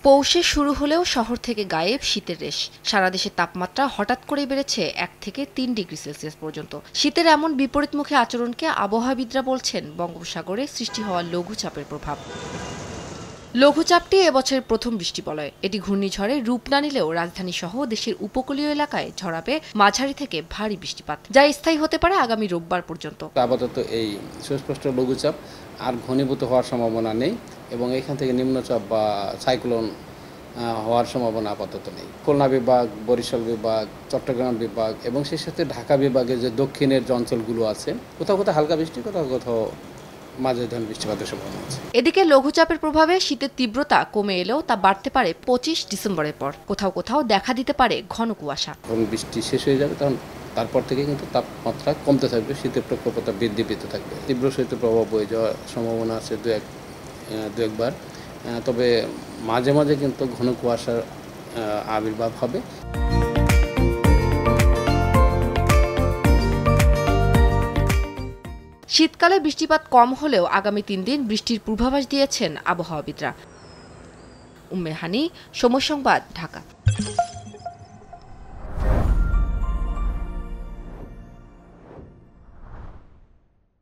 পৌষে শুরু হলেও শহর থেকে গায়েব শীতের রেশ। সারা দেশের তাপমাত্রা হঠাৎ করে বেড়েছে 1 থেকে 3 ডিগ্রি সেলসিয়াস পর্যন্ত। শীতের এমন বিপরীতমুখী আচরণকে আবহাওয়াবিদরা বলছেন বঙ্গোপসাগরে সৃষ্টি হওয়া লঘুচাপের প্রভাব। লঘুচাপটি এবছরের প্রথম বৃষ্টিবলয়। এটি ঘূর্ণিঝড়ে রূপ না নিলেও রাজধানী সহ দেশের উপকূলীয় এলাকায় ঝরাবে মাঝারি থেকে ভারী বৃষ্টিপাত, যা স্থায়ী হতে পারে আগামী রোববার পর্যন্ত। আপাতত এই সুস্পষ্ট লঘুচাপ আর ঘনীভূত হওয়ার সম্ভাবনা নেই এবং এখান থেকে নিম্নচাপ বা সাইক্লোন হওয়ার সম্ভাবনা আপাতত নেই। খুলনা বিভাগ, বরিশাল বিভাগ, চট্টগ্রাম বিভাগ এবং সেই সাথে ঢাকা বিভাগের যে দক্ষিণের যে অঞ্চলগুলো আছে, কোথাও কোথাও হালকা বৃষ্টি, কোথাও কোথাও মাঝারি ধরনের বৃষ্টিপাতের সম্ভাবনা আছে। এদিকে লঘুচাপের প্রভাবে শীতের তীব্রতা কমে এলেও তা বাড়তে পারে 25 ডিসেম্বরের পর। কোথাও কোথাও দেখা দিতে পারে ঘন কুয়াশা। যখন বৃষ্টি শেষ হয়ে যাবে তখন তারপর থেকে কিন্তু তাপমাত্রা কমতে থাকবে, শীতের প্রকোপতা বৃদ্ধি পেতে থাকবে। তীব্র শীতের প্রভাব বয়ে যাওয়ার সম্ভাবনা আছে দু একবার, তবে মাঝে মাঝে কিন্তু ঘন কুয়াশার আবির্ভাব হবে। শীতকালে বৃষ্টিপাত কম হলেও আগামী 3 দিন বৃষ্টির পূর্বাভাস দিয়েছেন আবহাওয়াবিদরা। উম্মে হানি, সময় সংবাদ, ঢাকা।